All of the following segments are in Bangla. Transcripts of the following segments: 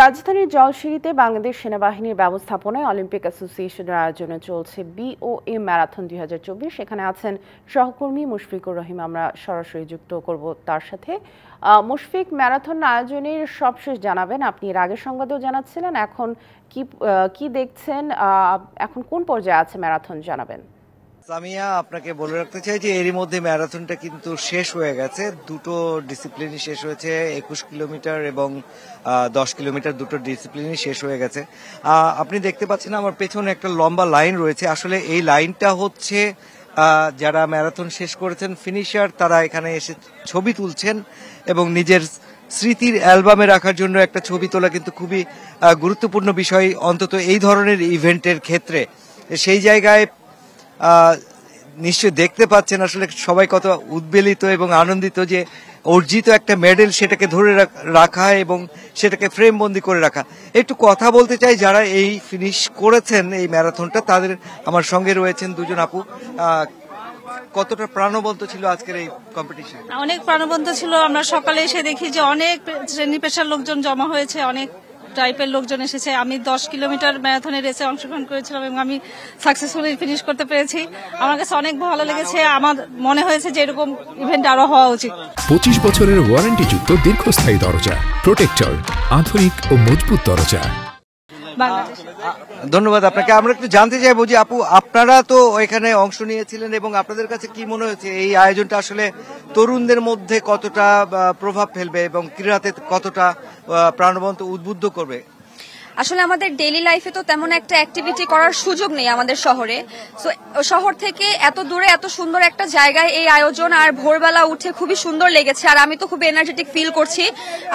রাজধানীর জলসিঁড়িতে বাংলাদেশ সেনাবাহিনীর ব্যবস্থাপনায় অলিম্পিক অ্যাসোসিয়েশনের আয়োজনে চলছে বিওএ ম্যারাথন 2024। সেখানে আছেন সহকর্মী মুশফিকুর রহিম। আমরা সরাসরি যুক্ত করব তার সাথে। মুশফিক, ম্যারাথন আয়োজনের সবশেষ জানাবেন। আপনি এর আগের সংবাদেও জানাচ্ছিলেন, এখন কি দেখছেন, এখন কোন পর্যায়ে আছে ম্যারাথন জানাবেন। সামিয়া, আপনাকে বলে রাখতে চাই যে এরই মধ্যে ম্যারাথনটা কিন্তু শেষ হয়ে গেছে। দুটো ডিসিপ্লিনই শেষ হয়েছে, 21 কিলোমিটার এবং 10 কিলোমিটার দুটো ডিসিপ্লিনই শেষ হয়ে গেছে। আপনি দেখতে পাচ্ছেন আমার পেছনে একটা লম্বা লাইন রয়েছে। আসলে এই লাইনটা হচ্ছে যারা ম্যারাথন শেষ করেছেন, ফিনিশার, তারা এখানে এসে ছবি তুলছেন এবং নিজের স্মৃতির অ্যালবামে রাখার জন্য একটা ছবি তোলা কিন্তু খুবই গুরুত্বপূর্ণ বিষয়, অন্তত এই ধরনের ইভেন্টের ক্ষেত্রে। সেই জায়গায় নিশ্চয়ই দেখতে পাচ্ছেন আসলে সবাই কত উদ্বেলিত এবং আনন্দিত যে অর্জিত একটা মেডেল সেটাকে ধরে রাখা এবং সেটাকে ফ্রেম বন্দি করে রাখা। একটু কথা বলতে চাই যারা এই ফিনিশ করেছেন এই ম্যারাথনটা, তাদের আমার সঙ্গে রয়েছেন দুজন আপু। কতটা প্রাণবন্ত ছিল আজকের এই কম্পিটিশন? অনেক প্রাণবন্ত ছিল। আমরা সকালে এসে দেখি যে অনেক শ্রেণী পেশার লোকজন জমা হয়েছে, অনেক টাইপের লোকজন এসেছে। আমি 10 কিলোমিটার ম্যারাথনের রেসে অংশগ্রহণ করেছিলাম এবং আমি সাকসেসফুলি ফিনিশ করতে পেরেছি। আমার কাছে অনেক ভালো লেগেছে। আমার মনে হয়েছে যে এরকম ইভেন্ট আরো হওয়া উচিত। 25 বছরের ওয়ারেন্টিযুক্ত দীর্ঘস্থায়ী দরজা প্রোটেক্টর, আধুনিক ও মজবুত দরজা। ধন্যবাদ আপনাকে। আমরা একটু জানতে চাইবো যে আপু, আপনারা তো এখানে অংশ নিয়েছিলেন এবং আপনাদের কাছে কি মনে হয়েছে এই আয়োজনটা আসলে তরুণদের মধ্যে কতটা প্রভাব ফেলবে এবং ক্রীড়াতে কতটা প্রাণবন্ত উদ্বুদ্ধ করবে? আসলে আমাদের ডেইলি লাইফে তো তেমন একটা অ্যাক্টিভিটি করার সুযোগ নেই আমাদের শহরে। সো শহর থেকে এত দূরে এত সুন্দর একটা জায়গায় এই আয়োজন, আর ভোরবেলা উঠে খুবই সুন্দর লেগেছে। আর আমি তো খুব এনার্জেটিক ফিল করছি।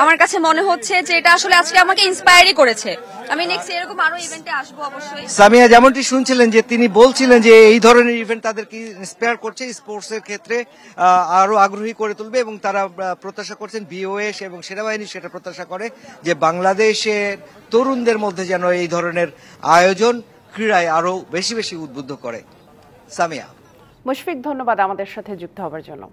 আমার কাছে মনে হচ্ছে যে এটা আসলে আজকে আমাকে ইন্সপায়ারই করেছে। আমি নেক্সট এরকম আরো ইভেন্টে আসবো অবশ্যই। সামিয়া, যেমনটি শুনছিলেন যে তিনি বলছিলেন যে এই ধরনের ইভেন্ট তাদেরকে ইন্সপায়ার করছে, স্পোর্টস এর ক্ষেত্রে আরো আগ্রহী করে তুলবে এবং তারা প্রত্যাশা করছেন, বিওএ এবং সেনাবাহিনী সেটা প্রত্যাশা করে যে বাংলাদেশের তরুণদের মধ্যে যেন এই ধরনের আয়োজন ক্রীড়ায় আরো বেশি বেশি উদ্বুদ্ধ করে। সামিয়া। মুশফিক, ধন্যবাদ আমাদের সাথে যুক্ত হবার জন্য।